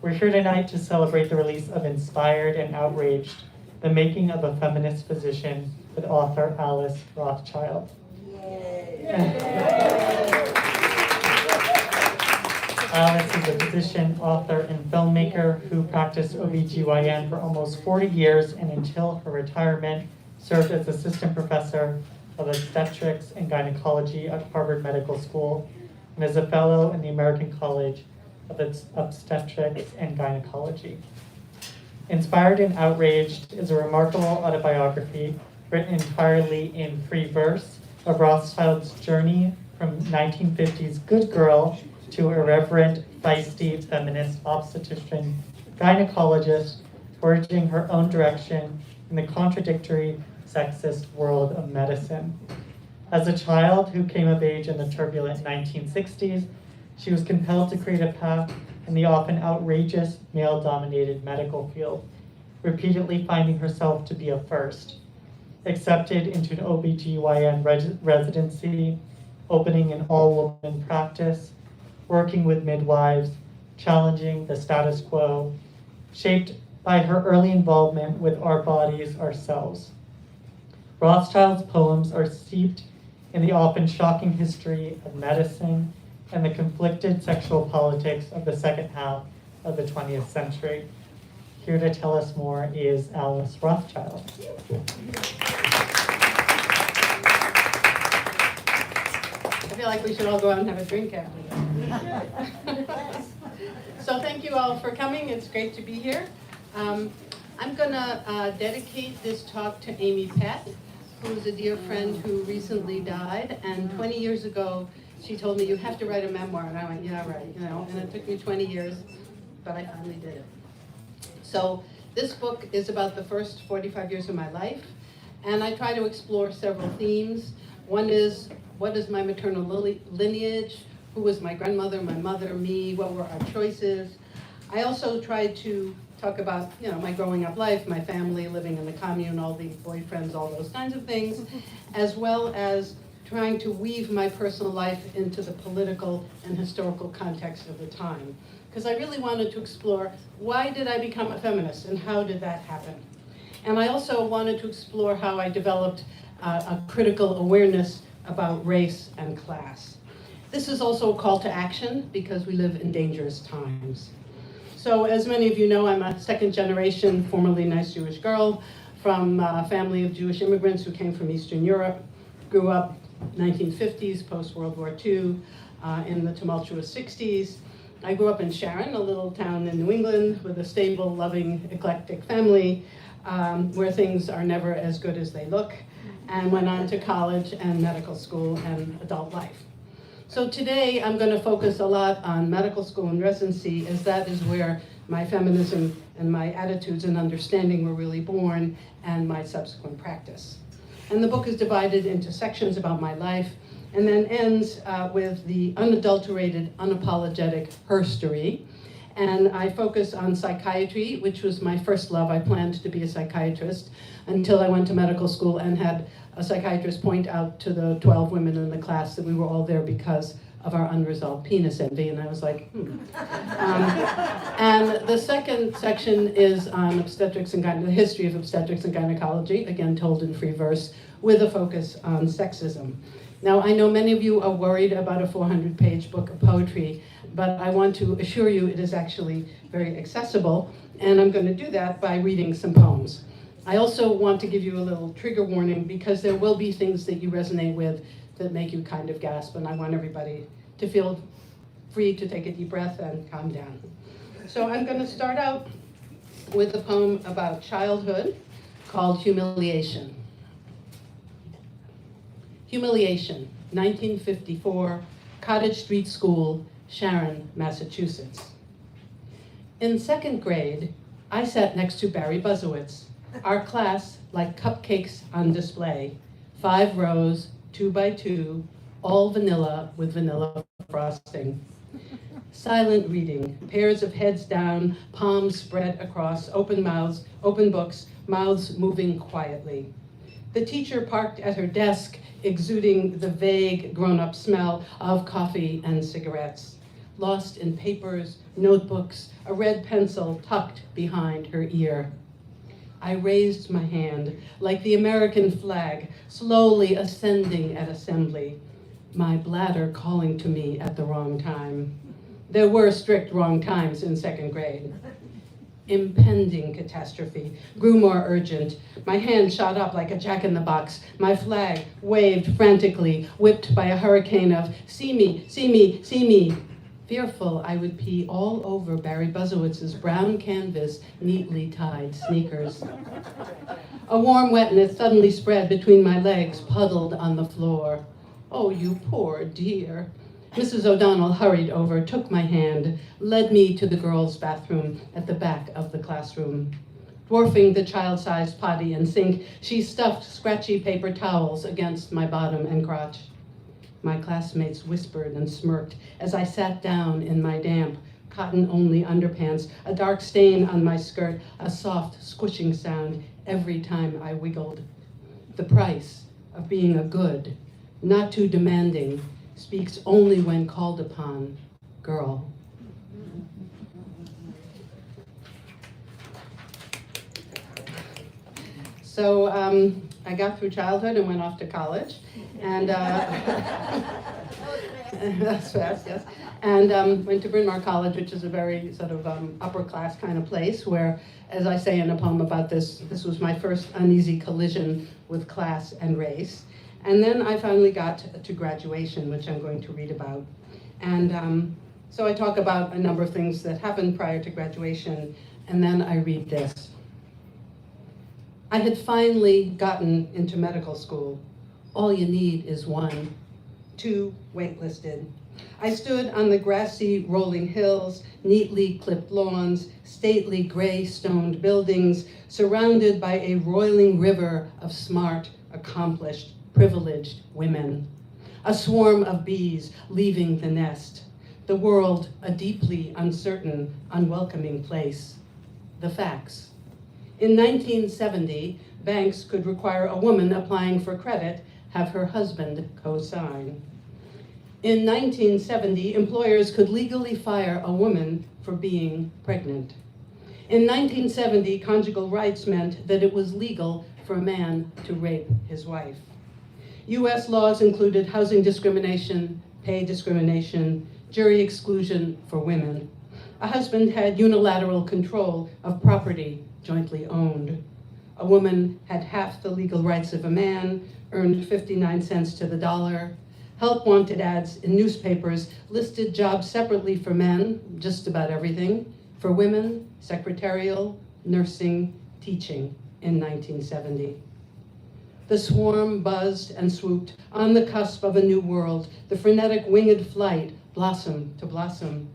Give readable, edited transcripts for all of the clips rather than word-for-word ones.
We're here tonight to celebrate the release of Inspired and Outraged, the making of a feminist physician with author Alice Rothchild. Alice is a physician, author, and filmmaker who practiced OBGYN for almost 40 years and until her retirement served as assistant professor of obstetrics and gynecology at Harvard Medical School and as a fellow in the American College of Obstetrics and Gynecology. Inspired and Outraged is a remarkable autobiography written entirely in free verse of Rothschild's journey from 1950s good girl to irreverent, feisty, feminist obstetrician, gynecologist, forging her own direction in the contradictory, sexist world of medicine. As a child who came of age in the turbulent 1960s, she was compelled to create a path in the often outrageous, male-dominated medical field, repeatedly finding herself to be a first. Accepted into an OBGYN residency, opening an all-woman practice, working with midwives, challenging the status quo, shaped by her early involvement with Our Bodies, Ourselves. Rothschild's poems are steeped in the often shocking history of medicine and the conflicted sexual politics of the second half of the 20th century. Here to tell us more is Alice Rothchild. I feel like we should all go out and have a drink after that. So thank you all for coming. It's great to be here. I'm going to dedicate this talk to Amy Pett, who is a dear friend who recently died. And 20 years ago, she told me, you have to write a memoir. And I went, yeah, right. And it took me 20 years, but I finally did it. So this book is about the first 45 years of my life. And I try to explore several themes. One is, what is my maternal lineage? Who was my grandmother, my mother, me? What were our choices? I also tried to talk about, my growing up life, my family, living in the commune, all the boyfriends, all those kinds of things, as well as trying to weave my personal life into the political and historical context of the time. Because I really wanted to explore, why did I become a feminist and how did that happen? And I also wanted to explore how I developed a critical awareness about race and class. This is also a call to action because we live in dangerous times. So as many of you know, I'm a second generation, formerly nice Jewish girl from a family of Jewish immigrants who came from Eastern Europe, grew up 1950s, post-World War II, in the tumultuous 60s. I grew up in Sharon, a little town in New England with a stable, loving, eclectic family where things are never as good as they look, and went on to college and medical school and adult life. So today I'm going to focus a lot on medical school and residency, as that is where my feminism and my attitudes and understanding were really born, and my subsequent practice. And the book is divided into sections about my life, and then ends with the unadulterated, unapologetic herstory. And I focus on psychiatry, which was my first love. I planned to be a psychiatrist until I went to medical school and had a psychiatrist point out to the 12 women in the class that we were all there because of our unresolved penis envy, and I was like, And the second section is on obstetrics and the history of obstetrics and gynecology, again told in free verse, with a focus on sexism. Now, I know many of you are worried about a 400-page book of poetry, but I want to assure you it is actually very accessible, and I'm going to do that by reading some poems. I also want to give you a little trigger warning because there will be things that you resonate with that make you kind of gasp, and I want everybody to feel free to take a deep breath and calm down. So I'm going to start out with a poem about childhood called Humiliation. Humiliation, 1954, Cottage Street School, Sharon, Massachusetts. In second grade, I sat next to Barry Buzzowitz. Our class, like cupcakes on display, 5 rows, 2 by 2, all vanilla with vanilla frosting. Silent reading, pairs of heads down, palms spread across, open mouths, open books, mouths moving quietly. The teacher parked at her desk, exuding the vague grown-up smell of coffee and cigarettes. lost in papers, notebooks, a red pencil tucked behind her ear. I raised my hand, like the American flag, slowly ascending at assembly, my bladder calling to me at the wrong time. There were strict wrong times in second grade. Impending catastrophe grew more urgent. My hand shot up like a jack-in-the-box. My flag waved frantically, whipped by a hurricane of, "See me, see me, see me." Fearful I would pee all over Barry Buzowitz's brown canvas, neatly tied sneakers. A warm wetness suddenly spread between my legs, puddled on the floor. "Oh, you poor dear." Mrs. O'Donnell hurried over, took my hand, led me to the girls' bathroom at the back of the classroom. Dwarfing the child-sized potty and sink, she stuffed scratchy paper towels against my bottom and crotch. My classmates whispered and smirked as I sat down in my damp, cotton-only underpants, a dark stain on my skirt, a soft, squishing sound every time I wiggled. The price of being a good, not too demanding, speaks only when called upon, girl. So I got through childhood and went off to college, and that's fast, yes. And went to Bryn Mawr College, which is a very sort of upper class kind of place where, as I say in a poem about this, this was my first uneasy collision with class and race. And then I finally got to graduation, which I'm going to read about. And so I talk about a number of things that happened prior to graduation, and then I read this. I had finally gotten into medical school. All you need is one. 2 waitlisted. I stood on the grassy rolling hills, neatly clipped lawns, stately gray-stoned buildings, surrounded by a roiling river of smart, accomplished, privileged women. A swarm of bees leaving the nest. The world a deeply uncertain, unwelcoming place. The facts. In 1970, banks could require a woman applying for credit have her husband co-sign. In 1970, employers could legally fire a woman for being pregnant. In 1970, conjugal rights meant that it was legal for a man to rape his wife. US laws included housing discrimination, pay discrimination, jury exclusion for women. A husband had unilateral control of property jointly owned. A woman had half the legal rights of a man, earned 59 cents to the dollar. Help wanted ads in newspapers listed jobs separately for men, just about everything. For women, secretarial, nursing, teaching in 1970. The swarm buzzed and swooped on the cusp of a new world, the frenetic winged flight, blossom to blossom,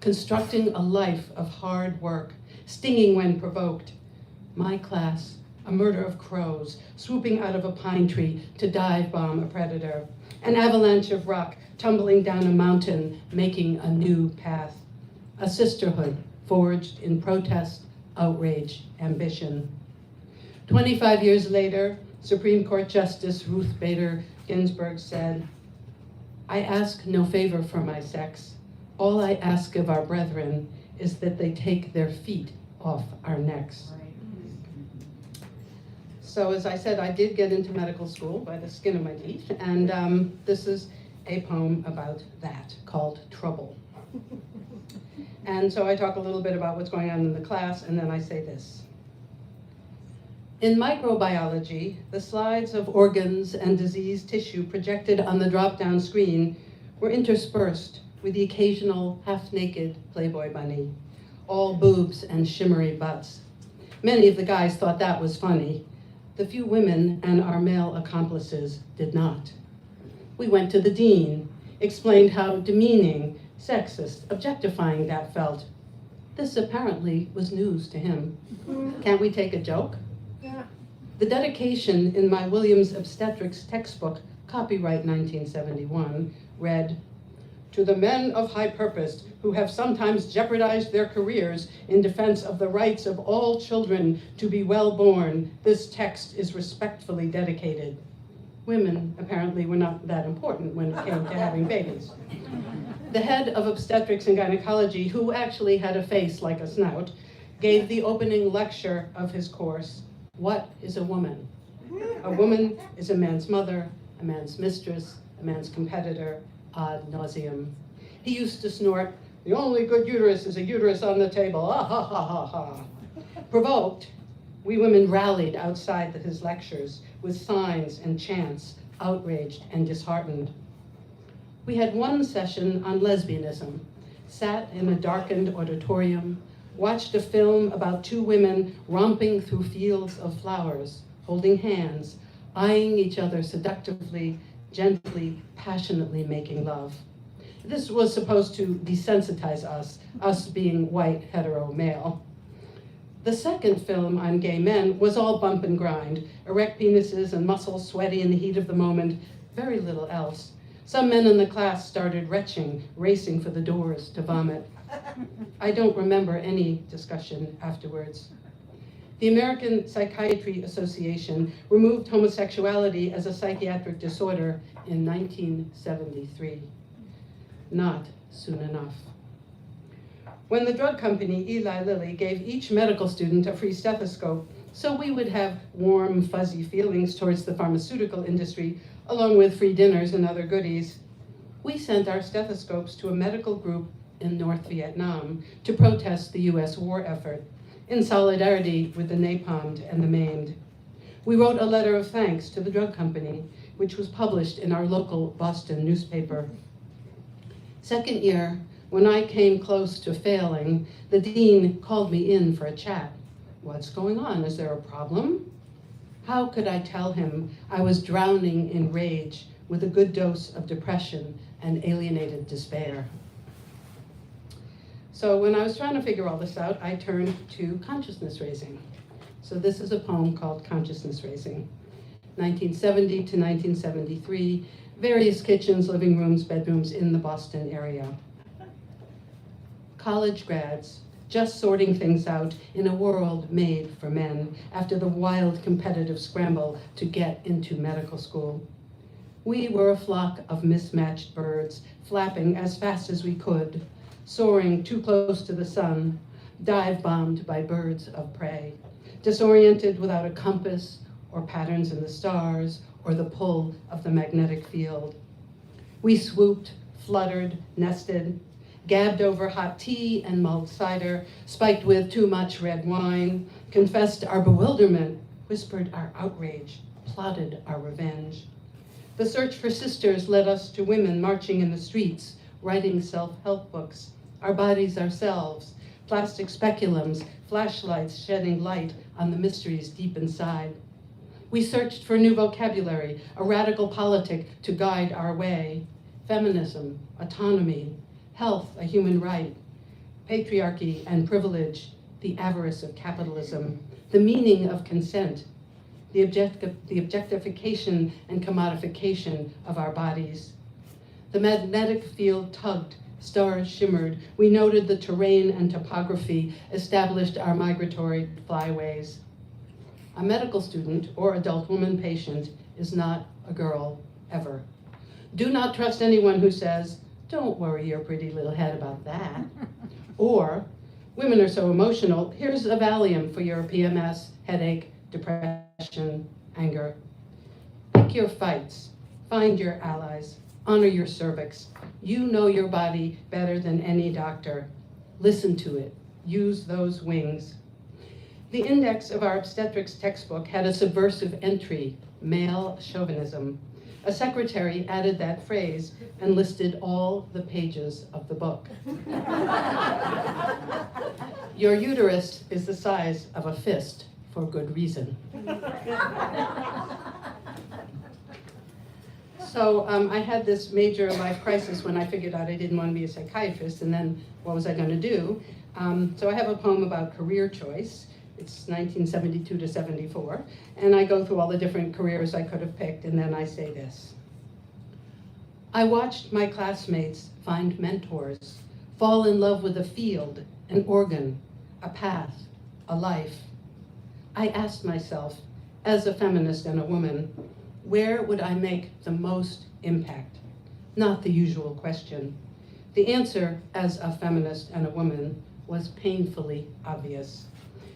constructing a life of hard work, stinging when provoked. My class, a murder of crows, swooping out of a pine tree to dive bomb a predator, an avalanche of rock tumbling down a mountain, making a new path, a sisterhood forged in protest, outrage, ambition. 25 years later, Supreme Court Justice Ruth Bader Ginsburg said, "I ask no favor for my sex. All I ask of our brethren is that they take their feet off our necks." So as I said, I did get into medical school by the skin of my teeth, and this is a poem about that called Trouble. And so I talk a little bit about what's going on in the class, and then I say this. In microbiology, the slides of organs and diseased tissue projected on the drop-down screen were interspersed with the occasional half-naked Playboy bunny, all boobs and shimmery butts. Many of the guys thought that was funny. The few women and our male accomplices did not. We went to the dean, explained how demeaning, sexist, objectifying that felt. This apparently was news to him. Can't we take a joke? Yeah. The dedication in my Williams obstetrics textbook, copyright 1971, read, "To the men of high purpose who have sometimes jeopardized their careers in defense of the rights of all children to be well born, this text is respectfully dedicated." Women apparently were not that important when it came to having babies. The head of obstetrics and gynecology, who actually had a face like a snout, gave the opening lecture of his course, What is a Woman? A woman is a man's mother, a man's mistress, a man's competitor, ad nauseum. He used to snort, the only good uterus is a uterus on the table, ah ha ha ha ha. Provoked, we women rallied outside his lectures with signs and chants, outraged and disheartened. We had one session on lesbianism, sat in a darkened auditorium, watched a film about two women romping through fields of flowers, holding hands, eyeing each other seductively, gently, passionately making love. This was supposed to desensitize us being white, hetero, male. The second film on gay men was all bump and grind, erect penises and muscles sweaty in the heat of the moment, very little else. Some men in the class started retching, racing for the doors to vomit. I don't remember any discussion afterwards. The American Psychiatry Association removed homosexuality as a psychiatric disorder in 1973. Not soon enough. When the drug company Eli Lilly gave each medical student a free stethoscope, so we would have warm, fuzzy feelings towards the pharmaceutical industry, along with free dinners and other goodies, we sent our stethoscopes to a medical group in North Vietnam to protest the US war effort, in solidarity with the napalmed and the maimed. We wrote a letter of thanks to the drug company, which was published in our local Boston newspaper. Second year, when I came close to failing, the dean called me in for a chat. What's going on? Is there a problem? How could I tell him I was drowning in rage with a good dose of depression and alienated despair? So when I was trying to figure all this out, I turned to consciousness raising. So this is a poem called Consciousness Raising. 1970 to 1973, various kitchens, living rooms, bedrooms in the Boston area. College grads, just sorting things out in a world made for men after the wild competitive scramble to get into medical school. We were a flock of mismatched birds, flapping as fast as we could, soaring too close to the sun, dive-bombed by birds of prey, disoriented without a compass or patterns in the stars or the pull of the magnetic field. We swooped, fluttered, nested, gabbed over hot tea and mulled cider, spiked with too much red wine, confessed our bewilderment, whispered our outrage, plotted our revenge. The search for sisters led us to women marching in the streets, writing self-help books, our bodies ourselves, plastic speculums, flashlights shedding light on the mysteries deep inside. We searched for new vocabulary, a radical politic to guide our way, feminism, autonomy, health, a human right, patriarchy and privilege, the avarice of capitalism, the meaning of consent, the objectification and commodification of our bodies. The magnetic field tugged, stars shimmered, we noted the terrain and topography, established our migratory flyways. A medical student or adult woman patient is not a girl, ever. Do not trust anyone who says, "Don't worry your pretty little head about that." Or, "Women are so emotional, here's a Valium for your PMS, headache, depression, anger." Pick your fights, find your allies, honor your cervix. You know your body better than any doctor. Listen to it, use those wings. The index of our obstetrics textbook had a subversive entry, male chauvinism. A secretary added that phrase and listed all the pages of the book. Your uterus is the size of a fist for good reason. So I had this major life crisis when I figured out I didn't want to be a psychiatrist, and then what was I going to do? So I have a poem about career choice. It's 1972 to 74, and I go through all the different careers I could have picked, and then I say this. I watched my classmates find mentors, fall in love with a field, an organ, a path, a life. I asked myself, as a feminist and a woman, Where would I make the most impact? Not the usual question. The answer, as a feminist and a woman, was painfully obvious.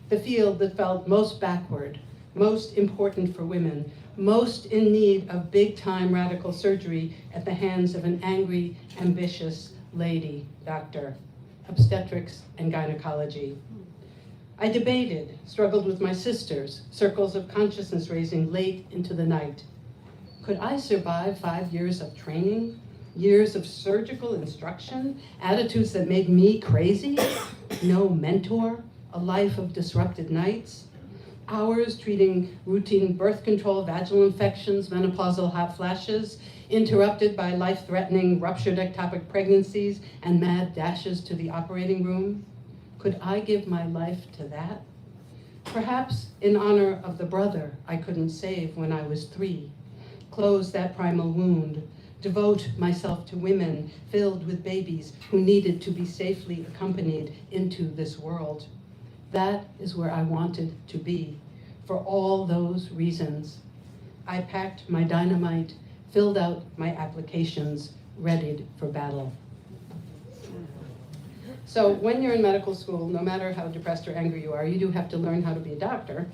The field that felt most backward, most important for women, most in need of big-time radical surgery at the hands of an angry, ambitious lady doctor, obstetrics and gynecology. I debated, struggled with my sisters, circles of consciousness raising late into the night. Could I survive 5 years of training, years of surgical instruction, attitudes that made me crazy? No mentor, a life of disrupted nights, hours treating routine birth control, vaginal infections, menopausal hot flashes, interrupted by life-threatening ruptured ectopic pregnancies and mad dashes to the operating room? Could I give my life to that? Perhaps in honor of the brother I couldn't save when I was 3, close that primal wound, devote myself to women filled with babies who needed to be safely accompanied into this world. That is where I wanted to be. For all those reasons, I packed my dynamite, filled out my applications, readied for battle. So when you're in medical school, no matter how depressed or angry you are, you do have to learn how to be a doctor.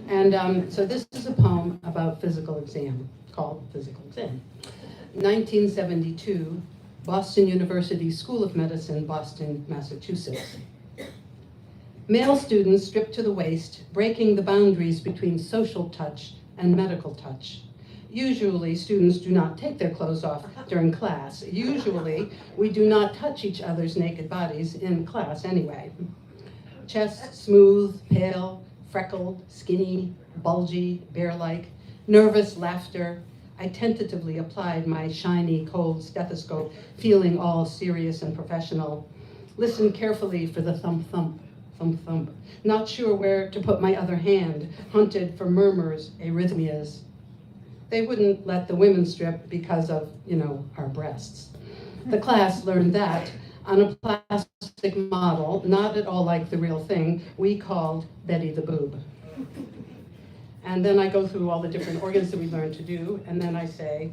And so this is a poem about physical exam, called Physical Exam. 1972, Boston University School of Medicine, Boston, Massachusetts. Male students stripped to the waist, breaking the boundaries between social touch and medical touch. Usually, students do not take their clothes off during class. Usually, we do not touch each other's naked bodies in class anyway. Chest smooth, pale, freckled, skinny, bulgy, bear-like, nervous laughter. I tentatively applied my shiny, cold stethoscope, feeling all serious and professional. Listened carefully for the thump-thump, thump-thump. Not sure where to put my other hand, hunted for murmurs, arrhythmias. They wouldn't let the women strip because of, our breasts. The class learned that on a plastic model, not at all like the real thing, we called Betty the Boob. And then I go through all the different organs that we learned to do, and then I say,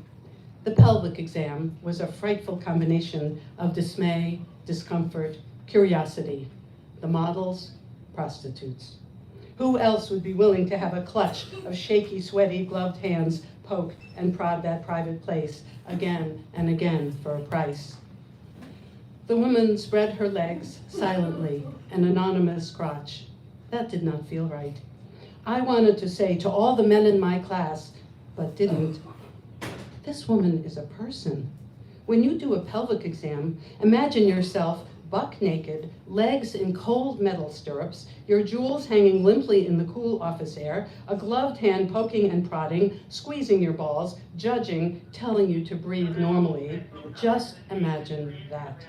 the pelvic exam was a frightful combination of dismay, discomfort, curiosity. The models, prostitutes. Who else would be willing to have a clutch of shaky, sweaty, gloved hands poke and prod that private place again and again for a price? The woman spread her legs silently, an anonymous crotch. That did not feel right. I wanted to say to all the men in my class, but didn't, this woman is a person. When you do a pelvic exam, imagine yourself buck naked, legs in cold metal stirrups, your jewels hanging limply in the cool office air, a gloved hand poking and prodding, squeezing your balls, judging, telling you to breathe normally. Just imagine that.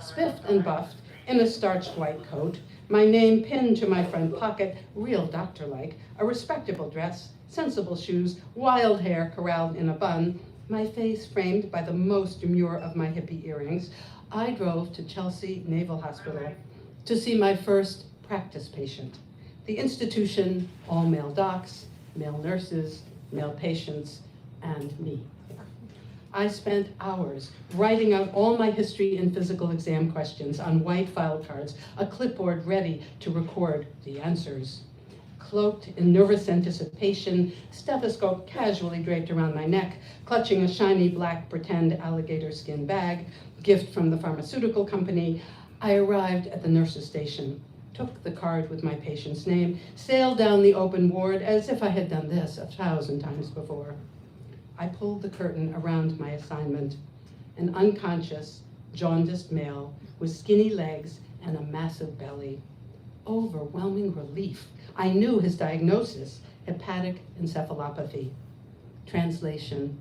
Spiffed and buffed, in a starched white coat, my name pinned to my front pocket, real doctor-like, a respectable dress, sensible shoes, wild hair corralled in a bun, my face framed by the most demure of my hippie earrings, I drove to Chelsea Naval Hospital to see my first practice patient. The institution, all male docs, male nurses, male patients, and me. I spent hours writing out all my history and physical exam questions on white file cards, a clipboard ready to record the answers. Cloaked in nervous anticipation, stethoscope casually draped around my neck, clutching a shiny black pretend alligator skin bag, gift from the pharmaceutical company, I arrived at the nurse's station, took the card with my patient's name, sailed down the open ward as if I had done this 1,000 times before. I pulled the curtain around my assignment, an unconscious, jaundiced male with skinny legs and a massive belly. Overwhelming relief. I knew his diagnosis, hepatic encephalopathy. Translation: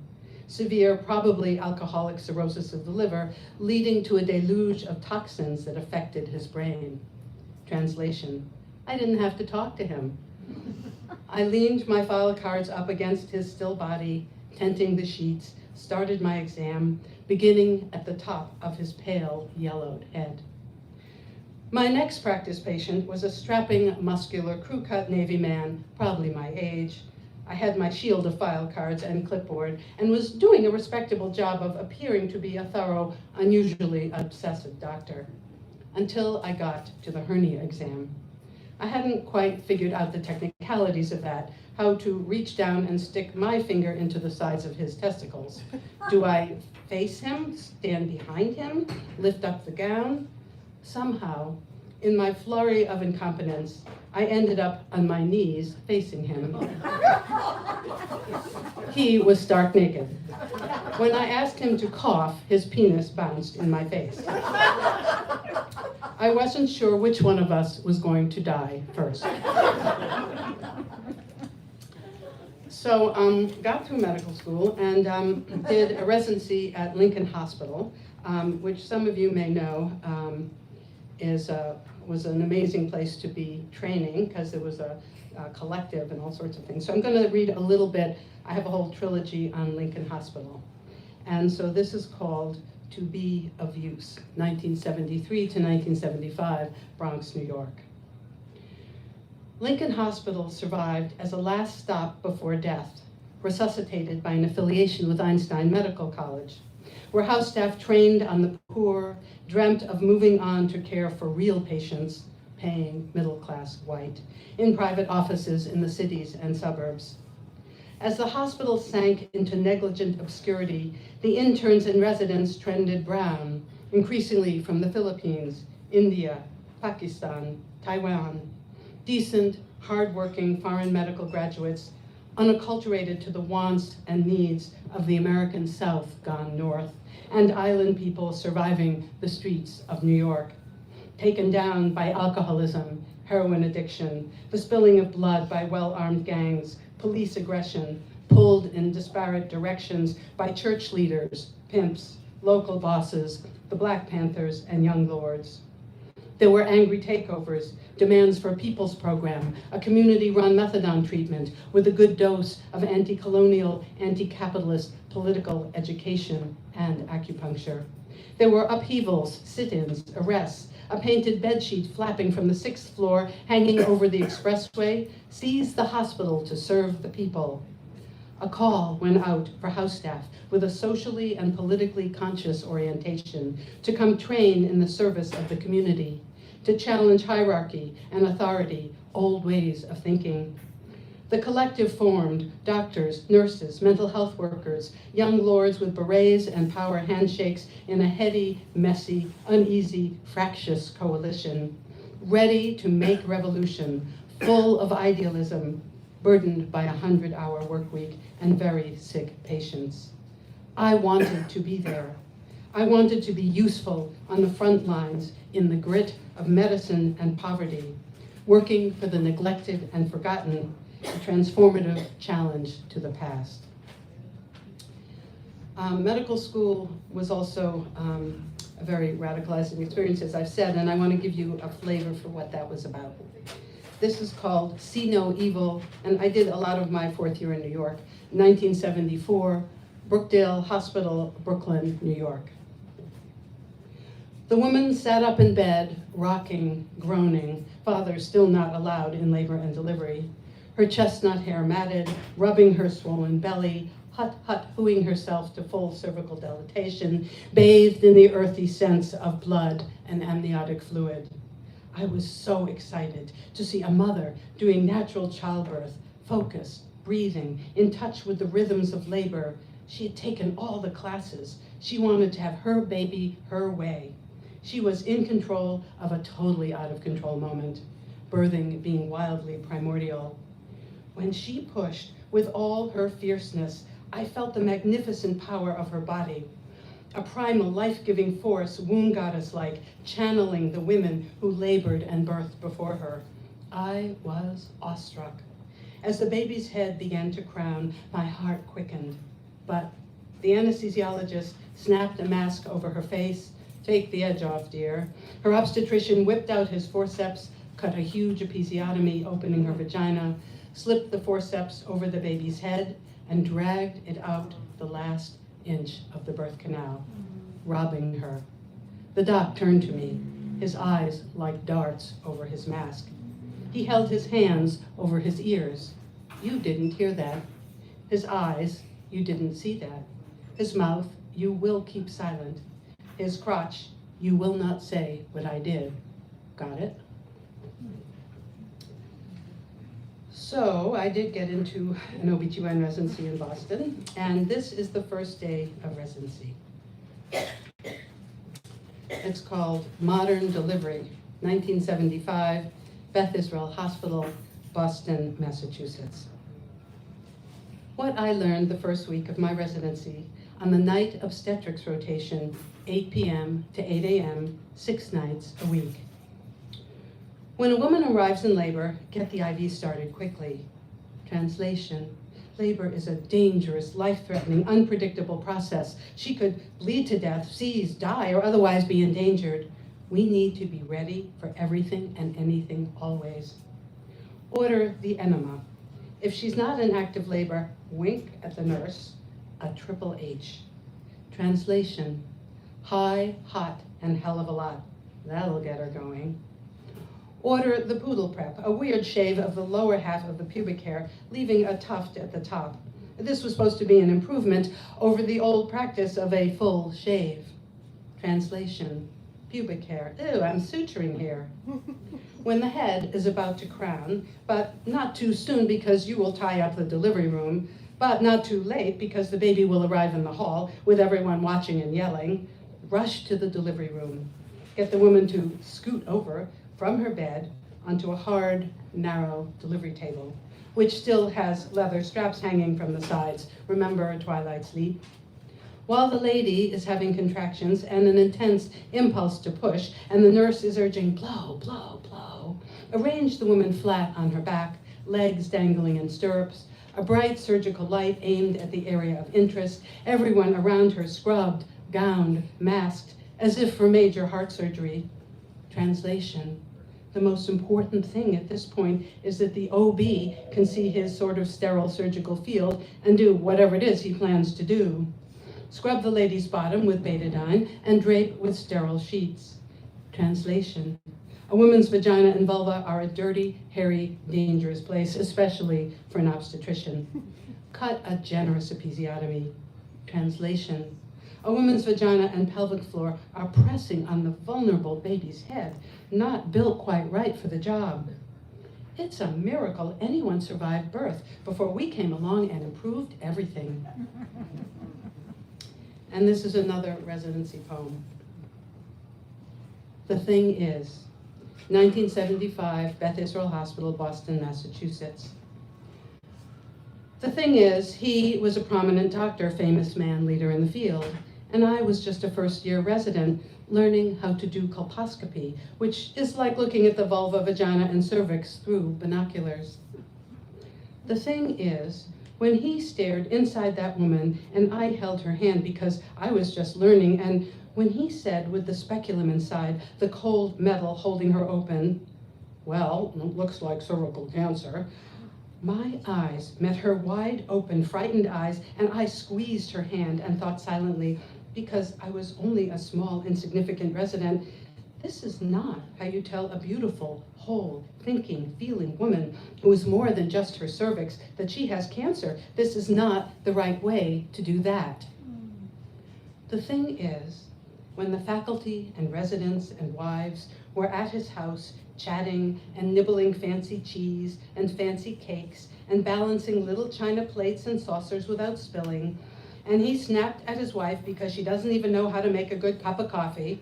severe, probably alcoholic cirrhosis of the liver, leading to a deluge of toxins that affected his brain. Translation: I didn't have to talk to him. I leaned my file cards up against his still body, tenting the sheets, started my exam, beginning at the top of his pale, yellowed head. My next practice patient was a strapping, muscular, crew-cut Navy man, probably my age, I had my shield of file cards and clipboard and was doing a respectable job of appearing to be a thorough, unusually obsessive doctor, until I got to the hernia exam. I hadn't quite figured out the technicalities of that, how to reach down and stick my finger into the sides of his testicles. Do I face him, stand behind him, lift up the gown? Somehow, in my flurry of incompetence, I ended up on my knees facing him. He was stark naked. When I asked him to cough, his penis bounced in my face. I wasn't sure which one of us was going to die first. So got through medical school and did a residency at Lincoln Hospital, which some of you may know was an amazing place to be training because there was a collective and all sorts of things. So I'm going to read a little bit. I have a whole trilogy on Lincoln Hospital. And so this is called To Be of Use, 1973 to 1975, Bronx, New York. Lincoln Hospital survived as a last stop before death, resuscitated by an affiliation with Einstein Medical College, where house staff trained on the poor, dreamt of moving on to care for real patients, paying middle-class white, in private offices in the cities and suburbs. As the hospital sank into negligent obscurity, the interns and residents trended brown, increasingly from the Philippines, India, Pakistan, Taiwan. Decent, hard-working foreign medical graduates, unacculturated to the wants and needs of the American South gone north, and island people surviving the streets of New York, taken down by alcoholism, heroin addiction, the spilling of blood by well-armed gangs, police aggression, pulled in disparate directions by church leaders, pimps, local bosses, the Black Panthers, and Young Lords. There were angry takeovers, demands for a people's program, a community-run methadone treatment with a good dose of anti-colonial, anti-capitalist political education and acupuncture. There were upheavals, sit-ins, arrests, a painted bedsheet flapping from the 6th floor hanging over the expressway, seized the hospital to serve the people. A call went out for house staff with a socially and politically conscious orientation to come train in the service of the community, to challenge hierarchy and authority, old ways of thinking. The collective formed doctors, nurses, mental health workers, young lords with berets and power handshakes in a heady, messy, uneasy, fractious coalition, ready to make revolution, full of idealism, burdened by a 100-hour work week and very sick patients. I wanted to be there. I wanted to be useful on the front lines in the grit of medicine and poverty, working for the neglected and forgotten, a transformative challenge to the past. Medical school was also a very radicalizing experience, as I've said, and I want to give you a flavor for what that was about. This is called See No Evil, and I did a lot of my 4th year in New York, 1974, Brookdale Hospital, Brooklyn, New York. The woman sat up in bed, rocking, groaning, father still not allowed in labor and delivery, her chestnut hair matted, rubbing her swollen belly, hut-hooing herself to full cervical dilatation, bathed in the earthy sense of blood and amniotic fluid. I was so excited to see a mother doing natural childbirth, focused, breathing, in touch with the rhythms of labor. She had taken all the classes. She wanted to have her baby her way. She was in control of a totally out of control moment, birthing being wildly primordial. When she pushed with all her fierceness, I felt the magnificent power of her body, a primal life-giving force, womb goddess-like, channeling the women who labored and birthed before her. I was awestruck. As the baby's head began to crown, my heart quickened. But the anesthesiologist snapped a mask over her face. Take the edge off, dear. Her obstetrician whipped out his forceps, cut a huge episiotomy, opening her vagina, slipped the forceps over the baby's head, and dragged it out the last inch of the birth canal, robbing her. The doc turned to me, his eyes like darts over his mask. He held his hands over his ears. you didn't hear that. His eyes, you didn't see that. His mouth, you will keep silent. His crotch, you will not say what I did. Got it? So I did get into an OBGYN residency in Boston, and this is the first day of residency. It's called Modern Delivery, 1975, Beth Israel Hospital, Boston, Massachusetts. What I learned the first week of my residency on the night obstetrics rotation, 8 p.m. to 8 a.m., 6 nights a week. When a woman arrives in labor, get the IV started quickly. Translation: labor is a dangerous, life-threatening, unpredictable process. She could bleed to death, seize, die, or otherwise be endangered. We need to be ready for everything and anything always. Order the enema. If she's not in active labor, wink at the nurse, a triple H. Translation: high, hot, and hell of a lot. That'll get her going. Order the poodle prep, a weird shave of the lower half of the pubic hair, leaving a tuft at the top. This was supposed to be an improvement over the old practice of a full shave. Translation: pubic hair. Ew, I'm suturing here. When the head is about to crown, but not too soon because you will tie up the delivery room, but not too late because the baby will arrive in the hall with everyone watching and yelling, rush to the delivery room. Get the woman to scoot over from her bed onto a hard, narrow delivery table, which still has leather straps hanging from the sides. Remember a twilight sleep? While the lady is having contractions and an intense impulse to push, and the nurse is urging, blow, blow, blow, arrange the woman flat on her back, legs dangling in stirrups, a bright surgical light aimed at the area of interest, everyone around her scrubbed, gowned, masked, as if for major heart surgery. Translation: the most important thing at this point is that the OB can see his sort of sterile surgical field and do whatever it is he plans to do. Scrub the lady's bottom with betadine and drape with sterile sheets. Translation: a woman's vagina and vulva are a dirty, hairy, dangerous place, especially for an obstetrician. Cut a generous episiotomy. Translation: a woman's vagina and pelvic floor are pressing on the vulnerable baby's head, not built quite right for the job. It's a miracle anyone survived birth before we came along and improved everything. And this is another residency poem. The thing is, 1975, Beth Israel Hospital, Boston, Massachusetts. The thing is, he was a prominent doctor, famous man, leader in the field, and I was just a first-year resident learning how to do colposcopy, which is like looking at the vulva, vagina, and cervix through binoculars. The thing is, when he stared inside that woman and I held her hand because I was just learning, and when he said with the speculum inside, the cold metal holding her open, well, it looks like cervical cancer, my eyes met her wide open, frightened eyes, and I squeezed her hand and thought silently, because I was only a small, insignificant resident, this is not how you tell a beautiful, whole, thinking, feeling woman who is more than just her cervix that she has cancer. This is not the right way to do that. The thing is, when the faculty and residents and wives were at his house chatting and nibbling fancy cheese and fancy cakes and balancing little china plates and saucers without spilling, and he snapped at his wife because she doesn't even know how to make a good cup of coffee,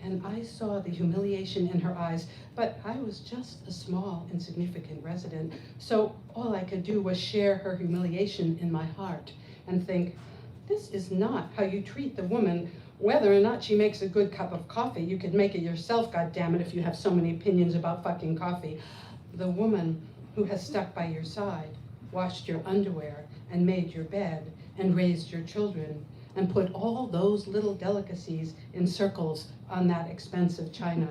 and I saw the humiliation in her eyes, but I was just a small, insignificant resident, so all I could do was share her humiliation in my heart and think, this is not how you treat the woman, whether or not she makes a good cup of coffee. You could make it yourself, goddammit, if you have so many opinions about fucking coffee. The woman who has stuck by your side, washed your underwear, and made your bed, and raised your children, and put all those little delicacies in circles on that expensive china.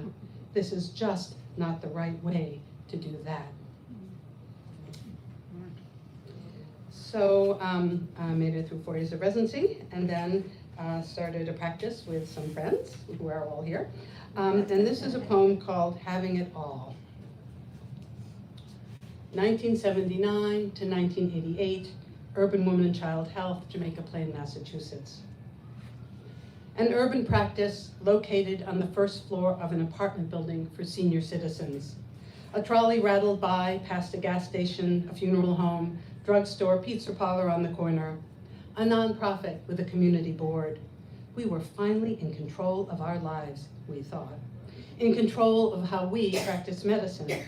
This is just not the right way to do that. So I made it through 4 years of residency, and then started a practice with some friends who are all here. And this is a poem called Having It All. 1979 to 1988, Urban Women and Child Health, Jamaica Plain, Massachusetts. An urban practice located on the first floor of an apartment building for senior citizens. A trolley rattled by past a gas station, a funeral home, drugstore, pizza parlor on the corner. A nonprofit with a community board. We were finally in control of our lives, we thought. In control of how we practice medicine.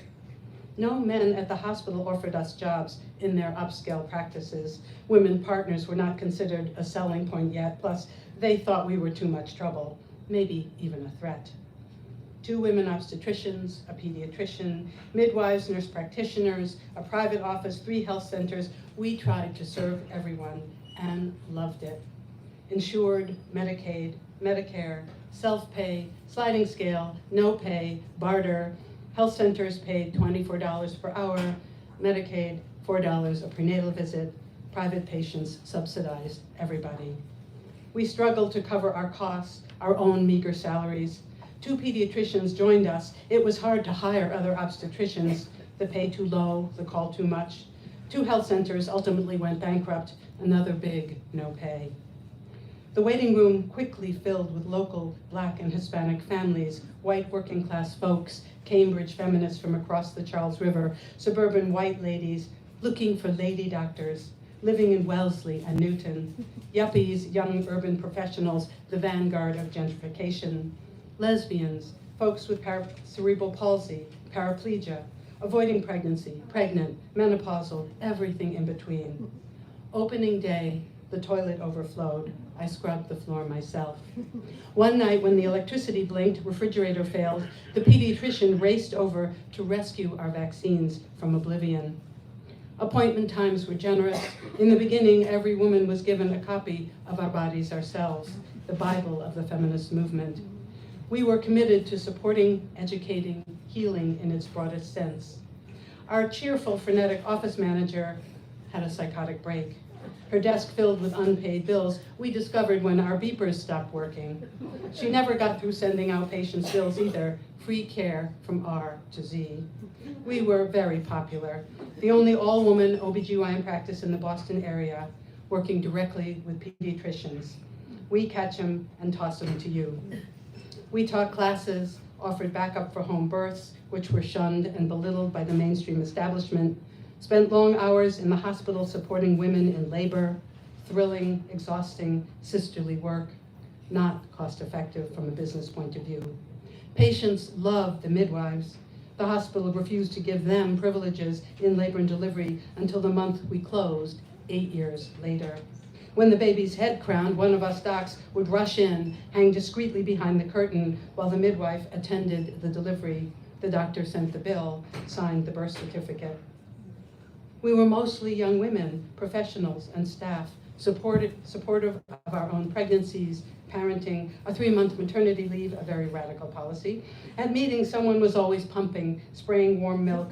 No men at the hospital offered us jobs in their upscale practices. Women partners were not considered a selling point yet, plus they thought we were too much trouble, maybe even a threat. 2 women obstetricians, a pediatrician, midwives, nurse practitioners, a private office, 3 health centers. We tried to serve everyone and loved it. Insured, Medicaid, Medicare, self-pay, sliding scale, no pay, barter. Health centers paid $24 per hour, Medicaid, $4 a prenatal visit, private patients subsidized everybody. We struggled to cover our costs, our own meager salaries. 2 pediatricians joined us. It was hard to hire other obstetricians, the pay too low, the call too much. 2 health centers ultimately went bankrupt, another big no pay. The waiting room quickly filled with local Black and Hispanic families, white working class folks, Cambridge feminists from across the Charles River, suburban white ladies looking for lady doctors, living in Wellesley and Newton, yuppies, young urban professionals, the vanguard of gentrification, lesbians, folks with cerebral palsy, paraplegia, avoiding pregnancy, pregnant, menopausal, everything in between. Opening day, the toilet overflowed. I scrubbed the floor myself. One night when the electricity blinked, refrigerator failed, the pediatrician raced over to rescue our vaccines from oblivion. Appointment times were generous. In the beginning, every woman was given a copy of Our Bodies, Ourselves, the Bible of the feminist movement. We were committed to supporting, educating, healing in its broadest sense. Our cheerful, frenetic office manager had a psychotic break. Her desk filled with unpaid bills, we discovered when our beepers stopped working. She never got through sending out patients' bills either. Free care from R to Z. We were very popular. The only all-woman OBGYN practice in the Boston area, working directly with pediatricians. We catch them and toss them to you. We taught classes, offered backup for home births, which were shunned and belittled by the mainstream establishment, spent long hours in the hospital supporting women in labor, thrilling, exhausting, sisterly work, not cost-effective from a business point of view. Patients loved the midwives. The hospital refused to give them privileges in labor and delivery until the month we closed, 8 years later. When the baby's head crowned, one of us docs would rush in, hang discreetly behind the curtain while the midwife attended the delivery. The doctor sent the bill, signed the birth certificate. We were mostly young women, professionals and staff, supportive of our own pregnancies, parenting, a 3-month maternity leave, a very radical policy. At meetings, someone was always pumping, spraying warm milk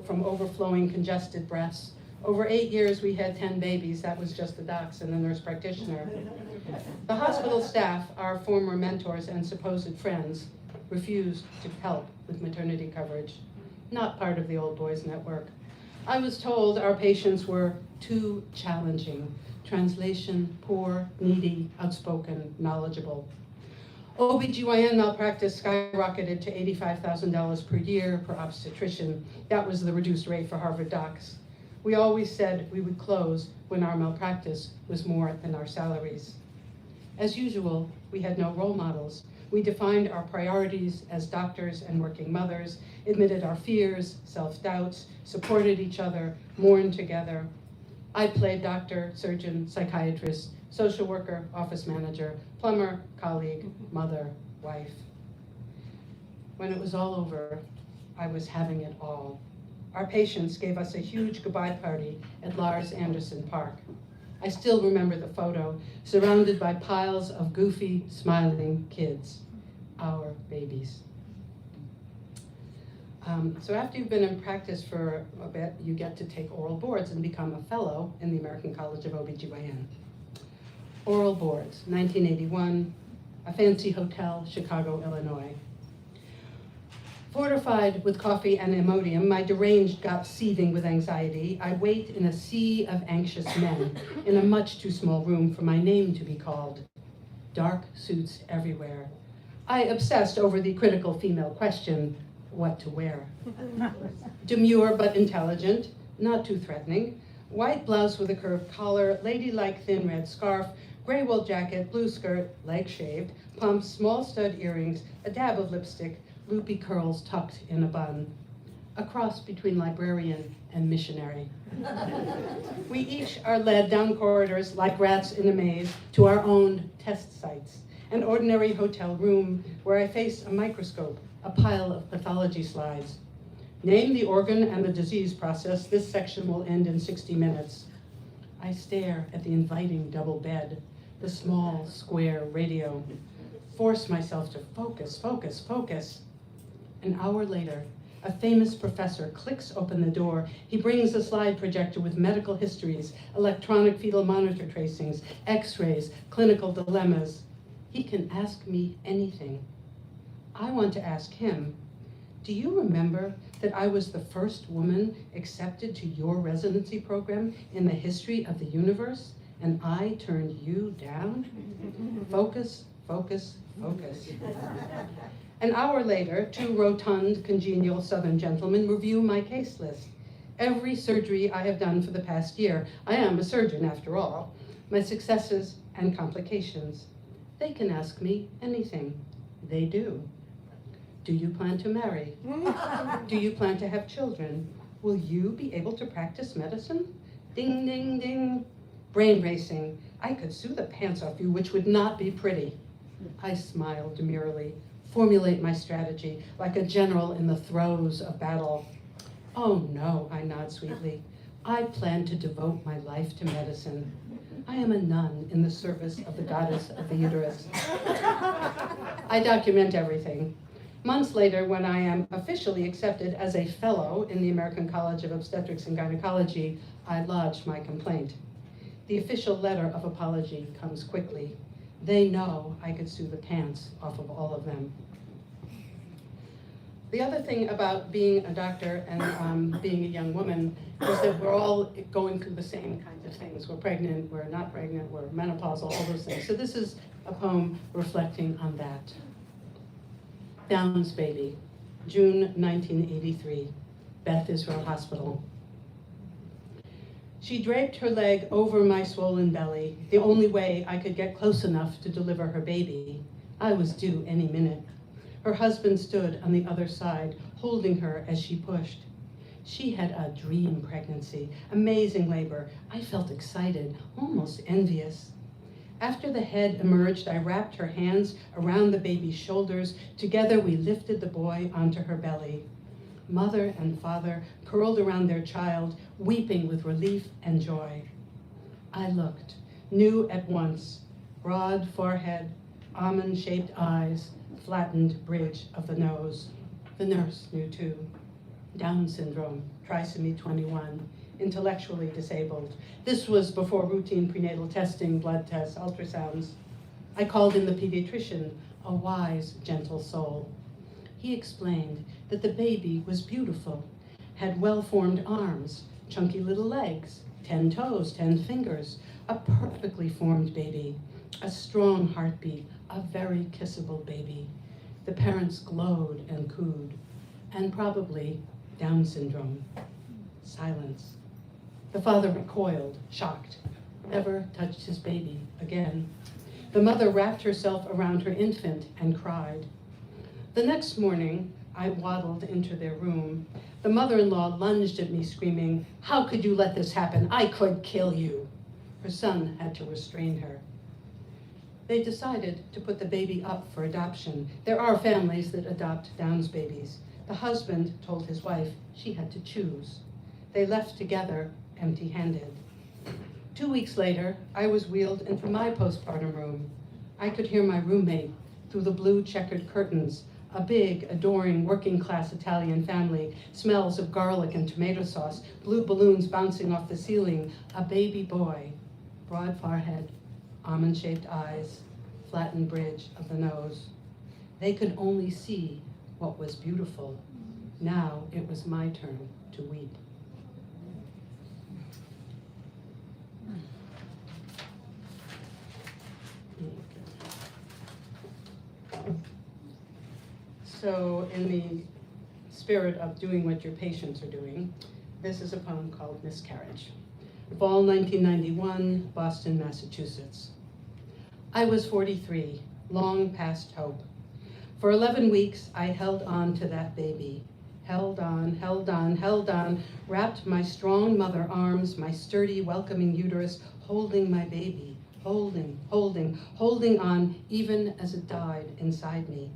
from overflowing congested breasts. Over 8 years, we had 10 babies. That was just the docs and the nurse practitioner. The hospital staff, our former mentors and supposed friends, refused to help with maternity coverage. Not part of the Old Boys Network. I was told our patients were too challenging. Translation, poor, needy, outspoken, knowledgeable. OBGYN malpractice skyrocketed to $85,000 per year per obstetrician. That was the reduced rate for Harvard docs. We always said we would close when our malpractice was more than our salaries. As usual, we had no role models. We defined our priorities as doctors and working mothers, admitted our fears, self-doubts, supported each other, mourned together. I played doctor, surgeon, psychiatrist, social worker, office manager, plumber, colleague, mother, wife. When it was all over, I was having it all. Our patients gave us a huge goodbye party at Lars Anderson Park. I still remember the photo, surrounded by piles of goofy, smiling kids, our babies. So after you've been in practice for a bit, you get to take oral boards and become a fellow in the American College of OBGYN. Oral boards, 1981, a fancy hotel, Chicago, Illinois. Fortified with coffee and Imodium, my deranged gut seething with anxiety, I wait in a sea of anxious men in a much too small room for my name to be called. Dark suits everywhere. I obsessed over the critical female question, what to wear. Demure but intelligent, not too threatening. White blouse with a curved collar, ladylike thin red scarf, gray wool jacket, blue skirt, leg shaved, pumps, small stud earrings, a dab of lipstick, loopy curls tucked in a bun. A cross between librarian and missionary. We each are led down corridors like rats in a maze to our own test sites, an ordinary hotel room where I face a microscope, a pile of pathology slides. Name the organ and the disease process. This section will end in 60 minutes. I stare at the inviting double bed, the small square radio. Force myself to focus, focus, focus. An hour later, a famous professor clicks open the door. He brings a slide projector with medical histories, electronic fetal monitor tracings, x-rays, clinical dilemmas. He can ask me anything. I want to ask him, do you remember that I was the first woman accepted to your residency program in the history of the universe, and I turned you down? Focus, focus, focus. An hour later, two rotund, congenial Southern gentlemen review my case list. Every surgery I have done for the past year. I am a surgeon after all. My successes and complications. They can ask me anything. They do. Do you plan to marry? Do you plan to have children? Will you be able to practice medicine? Ding, ding, ding. Brain racing. I could sue the pants off you, which would not be pretty. I smile demurely, formulate my strategy like a general in the throes of battle. Oh no, I nod sweetly. I plan to devote my life to medicine. I am a nun in the service of the goddess of the uterus. I document everything. Months later, when I am officially accepted as a fellow in the American College of Obstetrics and Gynecology, I lodge my complaint. The official letter of apology comes quickly. They know I could sue the pants off of all of them. The other thing about being a doctor and being a young woman is that we're all going through the same kinds of things. We're pregnant, we're not pregnant, we're menopausal, all those things. So this is a poem reflecting on that. Downs Baby, June 1983, Beth Israel Hospital. She draped her leg over my swollen belly, the only way I could get close enough to deliver her baby. I was due any minute. Her husband stood on the other side, holding her as she pushed. She had a dream pregnancy, amazing labor. I felt excited, almost envious. After the head emerged, I wrapped her hands around the baby's shoulders. Together, we lifted the boy onto her belly. Mother and father curled around their child, weeping with relief and joy. I looked, knew at once, broad forehead, almond-shaped eyes, flattened bridge of the nose. The nurse knew too. Down syndrome, trisomy 21, intellectually disabled. This was before routine prenatal testing, blood tests, ultrasounds. I called in the pediatrician, a wise, gentle soul. He explained that the baby was beautiful, had well-formed arms, chunky little legs, 10 toes, 10 fingers, a perfectly formed baby, a strong heartbeat, a very kissable baby. The parents glowed and cooed, and probably Down syndrome. Silence. The father recoiled, shocked, never touched his baby again. The mother wrapped herself around her infant and cried. The next morning, I waddled into their room. The mother-in-law lunged at me, screaming, "How could you let this happen? I could kill you." Her son had to restrain her. They decided to put the baby up for adoption. There are families that adopt Downs babies. The husband told his wife she had to choose. They left together, empty-handed. 2 weeks later, I was wheeled into my postpartum room. I could hear my roommate through the blue checkered curtains, a big, adoring, working-class Italian family, smells of garlic and tomato sauce, blue balloons bouncing off the ceiling, a baby boy, broad forehead, almond-shaped eyes, flattened bridge of the nose. They could only see what was beautiful. Now it was my turn to weep. So in the spirit of doing what your patients are doing, this is a poem called Miscarriage. Fall 1991, Boston, Massachusetts. I was 43, long past hope. For 11 weeks, I held on to that baby. Held on, held on, held on, wrapped my strong mother arms, my sturdy, welcoming uterus, holding my baby, holding, holding, holding on, even as it died inside me.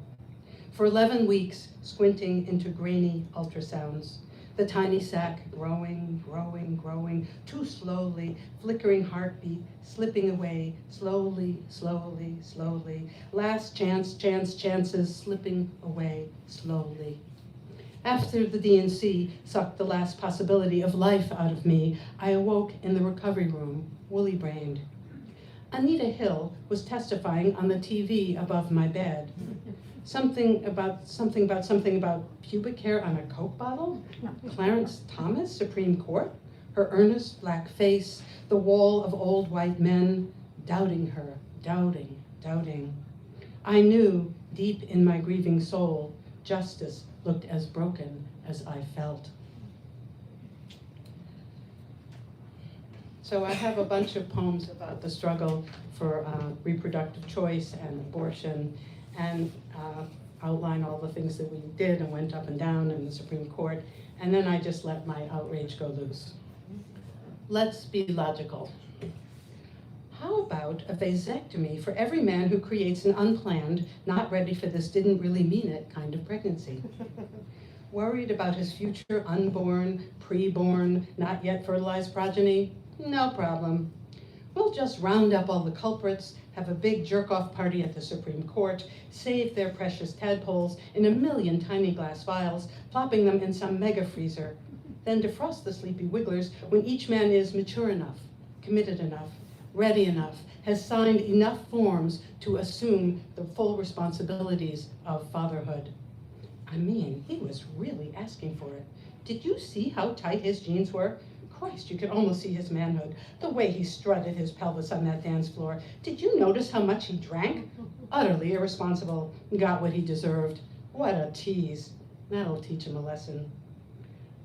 For 11 weeks, squinting into grainy ultrasounds, the tiny sac growing, growing, growing, too slowly, flickering heartbeat, slipping away, slowly, slowly, slowly. Last chances, slipping away, slowly. After the DNC sucked the last possibility of life out of me, I awoke in the recovery room, woolly-brained. Anita Hill was testifying on the TV above my bed. Something about pubic hair on a Coke bottle? Clarence Thomas, Supreme Court? Her earnest black face, the wall of old white men, doubting her, doubting, doubting. I knew, deep in my grieving soul, justice looked as broken as I felt. So I have a bunch of poems about the struggle for reproductive choice and abortion, and outline all the things that we did and went up and down in the Supreme Court, and then I just let my outrage go loose. Let's be logical. How about a vasectomy for every man who creates an unplanned, not ready for this, didn't really mean it kind of pregnancy? Worried about his future unborn, preborn, not yet fertilized progeny? No problem. We'll just round up all the culprits, have a big jerk-off party at the Supreme Court, save their precious tadpoles in a million tiny glass vials, plopping them in some mega freezer, then defrost the sleepy wigglers when each man is mature enough, committed enough, ready enough, has signed enough forms to assume the full responsibilities of fatherhood. I mean, he was really asking for it. Did you see how tight his jeans were? Christ, you could almost see his manhood, the way he strutted his pelvis on that dance floor. Did you notice how much he drank? Utterly irresponsible, got what he deserved. What a tease. That'll teach him a lesson.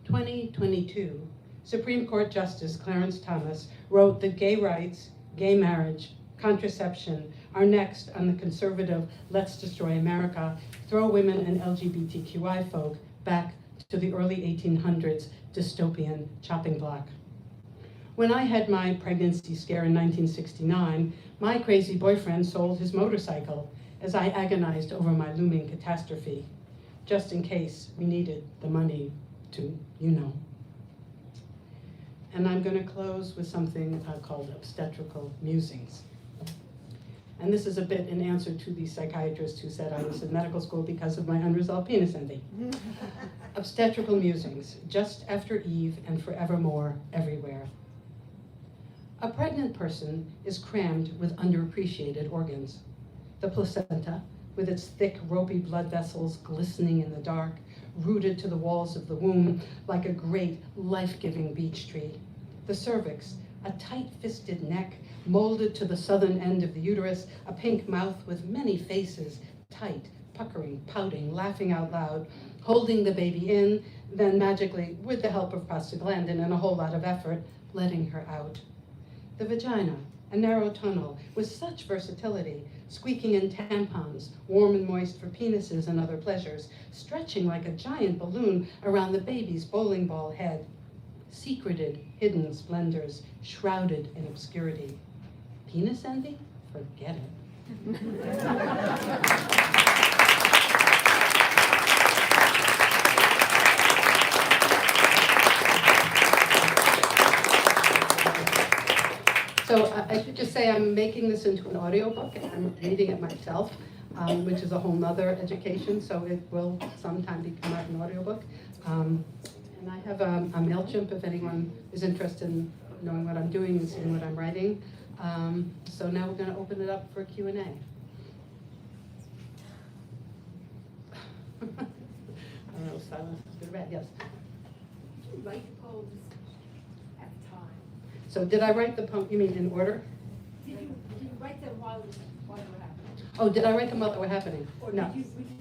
2022, Supreme Court Justice Clarence Thomas wrote that gay rights, gay marriage, contraception are next on the conservative Let's Destroy America, throw women and LGBTQI folk back to the early 1800s dystopian chopping block. When I had my pregnancy scare in 1969, my crazy boyfriend sold his motorcycle as I agonized over my looming catastrophe, just in case we needed the money to, And I'm going to close with something called obstetrical musings. And this is a bit in answer to the psychiatrist who said I was in medical school because of my unresolved penis envy. Obstetrical musings, just after Eve and forevermore, everywhere. A pregnant person is crammed with underappreciated organs. The placenta, with its thick, ropey blood vessels glistening in the dark, rooted to the walls of the womb like a great, life-giving beech tree. The cervix, a tight-fisted neck, molded to the southern end of the uterus, a pink mouth with many faces, tight, puckering, pouting, laughing out loud, holding the baby in, then magically, with the help of prostaglandin and a whole lot of effort, letting her out. The vagina, a narrow tunnel with such versatility, squeaking in tampons, warm and moist for penises and other pleasures, stretching like a giant balloon around the baby's bowling ball head. Secreted, hidden splendors, shrouded in obscurity. Penis envy? Forget it. So I should just say I'm making this into an audiobook and I'm reading it myself, which is a whole nother education, so it will sometime become out an audiobook. And I have a MailChimp if anyone is interested in knowing what I'm doing and seeing what I'm writing. So now we're going to open it up for Q&A. silence is good or bad, yes. Did you write the poems at the time? So did I write the poem, you mean in order? Did you write them while they were happening? Oh, did I write them while they were happening? Or No. did you read them?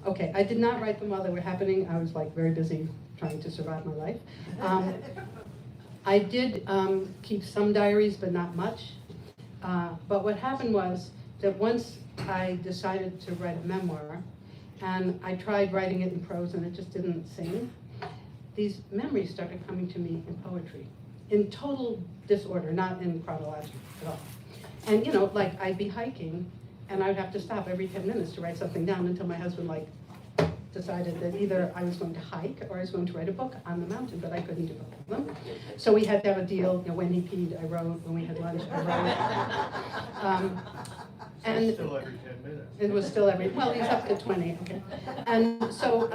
Okay, I did not write them while they were happening. I was like very busy trying to survive my life. I did keep some diaries, but not much. But what happened was that once I decided to write a memoir, and I tried writing it in prose and it just didn't sing, these memories started coming to me in poetry, in total disorder, not in chronological at all. And you know, like I'd be hiking and I'd have to stop every 10 minutes to write something down until my husband like decided that either I was going to hike or I was going to write a book on the mountain, but I couldn't do both of them. So we had to have a deal. You know, when he peed, I wrote. When we had lunch, I wrote. And Still every 10 minutes. it was still every, well, he's up to 20, okay. And so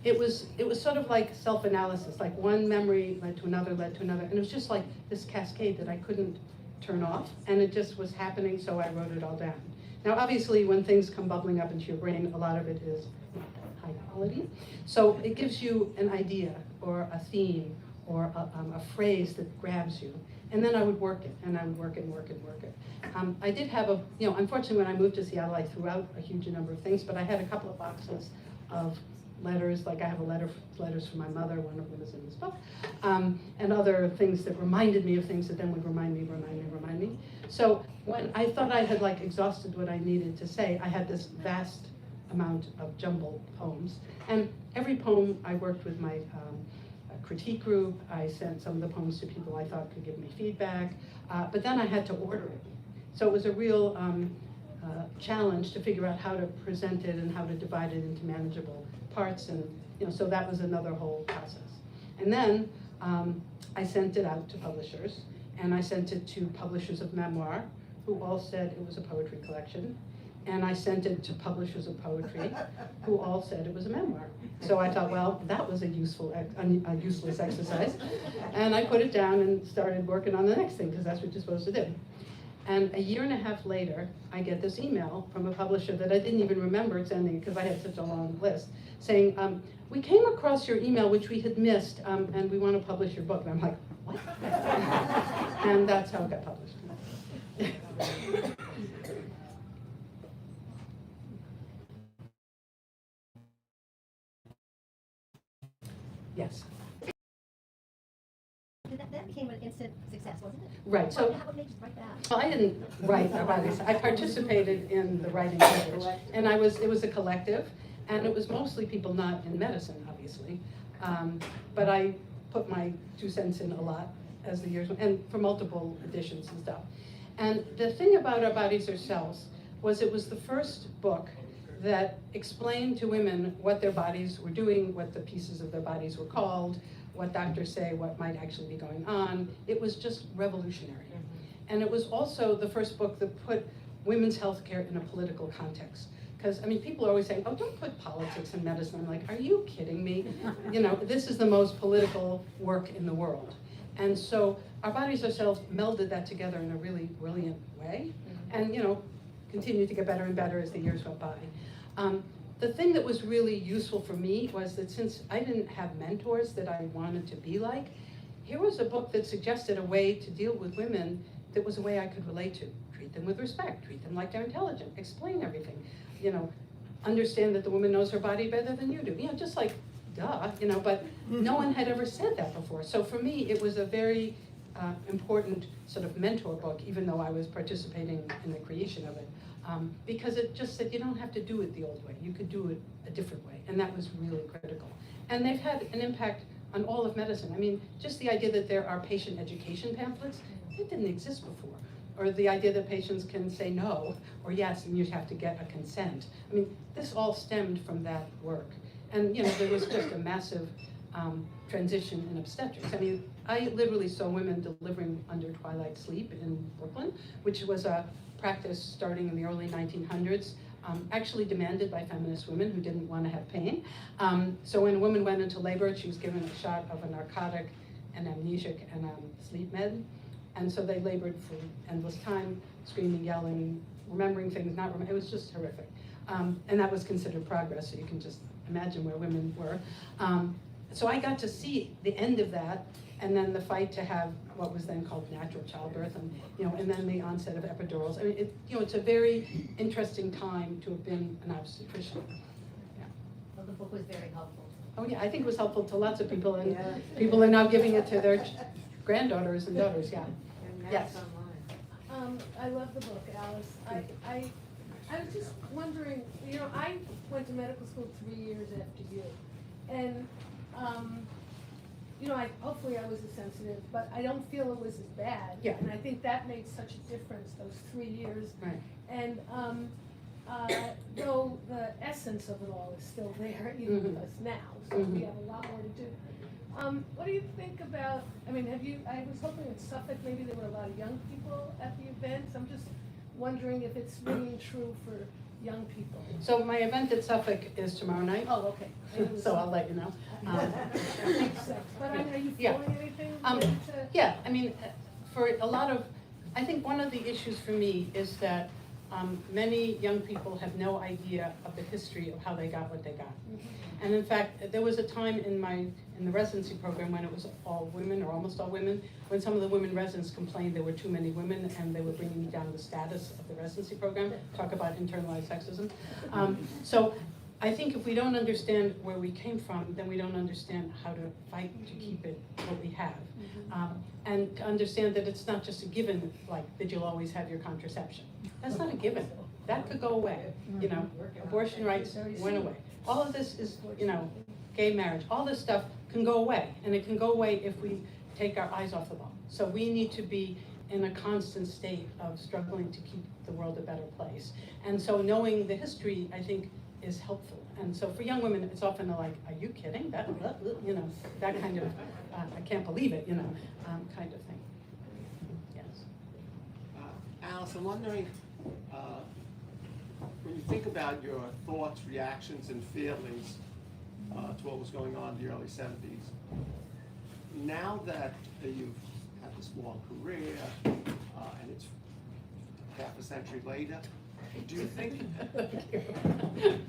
it was sort of like self-analysis, like one memory led to another, and it was just like this cascade that I couldn't turn off, and it just was happening, so I wrote it all down. Now, obviously, when things come bubbling up into your brain, a lot of it is high quality. So it gives you an idea or a theme or a phrase that grabs you. And then I would work it, and I would work it and work it and work it. I did have a, you know, unfortunately when I moved to Seattle, I threw out a huge number of things, but I had a couple of boxes of letters, like I have letters from my mother, one of them is in this book, and other things that reminded me of things that then would remind me. So when I thought I had like exhausted what I needed to say, I had this vast amount of jumbled poems, and every poem I worked with my critique group. I sent some of the poems to people I thought could give me feedback, but then I had to order it. So it was a real challenge to figure out how to present it and how to divide it into manageable parts, and you know, so that was another whole process. And then I sent it out to publishers, and I sent it to publishers of memoir, who all said it was a poetry collection. And I sent it to publishers of poetry, who all said it was a memoir. So I thought, well, that was a useless exercise. And I put it down and started working on the next thing, because that's what you're supposed to do. And a year and a half later, I get this email from a publisher that I didn't even remember sending, because I had such a long list, saying, we came across your email, which we had missed, and we want to publish your book. And I'm like, what? And that's how it got published. Yes. That became an instant success, wasn't it? Right, so, What made you write that? well, I didn't write about this. I participated in the writing effort, and it was a collective, and it was mostly people not in medicine, obviously. But I put my 2 cents in a lot as the years went, and for multiple editions and stuff. And the thing about Our Bodies, Our Selves was it was the first book that explained to women what their bodies were doing, what the pieces of their bodies were called, what doctors say, what might actually be going on. It was just revolutionary. And it was also the first book that put women's health care in a political context. Because, I mean, people are always saying, oh, don't put politics in medicine. I'm like, are you kidding me? You know, this is the most political work in the world. And so Our Bodies, Our Selves melded that together in a really brilliant way. And, you know, continued to get better and better as the years went by. The thing that was really useful for me was that since I didn't have mentors that I wanted to be like, here was a book that suggested a way to deal with women that was a way I could relate to. Treat them with respect, treat them like they're intelligent, explain everything. You know, understand that the woman knows her body better than you do. You know, just like, duh, you know, but no one had ever said that before. So for me, it was a very important sort of mentor book, even though I was participating in the creation of it. Because it just said you don't have to do it the old way. You could do it a different way, and that was really critical. And they've had an impact on all of medicine. I mean, just the idea that there are patient education pamphlets, it didn't exist before. Or the idea that patients can say no or yes, and you have to get a consent. I mean, this all stemmed from that work. And you know, there was just a massive transition in obstetrics. I mean, I literally saw women delivering under twilight sleep in Brooklyn, which was a practice starting in the early 1900s, actually demanded by feminist women who didn't want to have pain. So when a woman went into labor, she was given a shot of a narcotic, an amnesic, and a sleep med. And so they labored for endless time, screaming, yelling, remembering things, not remembering. It was just horrific. And that was considered progress, so you can just imagine where women were. So I got to see the end of that, and then the fight to have what was then called natural childbirth, and then the onset of epidurals. I mean, it's a very interesting time to have been an obstetrician. Well, the book was very helpful. Oh yeah, I think it was helpful to lots of people, and people are now giving it to their granddaughters and daughters. Yeah. Yes. I love the book, Alice. I was just wondering, I went to medical school 3 years after you. And, hopefully I was as sensitive, but I don't feel it was as bad. Yeah. And I think that made such a difference, those 3 years. Right. And, though the essence of it all is still there, even with us now, so we have a lot more to do. What do you think about, I was hoping in Suffolk, maybe there were a lot of young people at the events. I'm just wondering if it's ringing true for young people. So my event at Suffolk is tomorrow night. Oh, okay. So I'll let you know. That makes sense. But are you Yeah. feeling anything? Yeah, for a lot of, I think one of the issues for me is that many young people have no idea of the history of how they got what they got. And in fact, there was a time in the residency program when it was all women or almost all women, when some of the women residents complained there were too many women and they were bringing down the status of the residency program. Talk about internalized sexism. So I think if we don't understand where we came from, then we don't understand how to fight to keep it what we have. And to understand that it's not just a given, like that you'll always have your contraception. That's not a given. That could go away. Abortion rights went away. All of this is, gay marriage. All this stuff can go away, and it can go away if we take our eyes off the ball. So we need to be in a constant state of struggling to keep the world a better place. And so knowing the history, I think, is helpful. And so for young women, it's often like, are you kidding? That kind of, I can't believe it, kind of thing. Yes. Alice, I'm wondering, when you think about your thoughts, reactions, and feelings to what was going on in the early 70s, now that you've had this long career, and it's half a century later, do you think,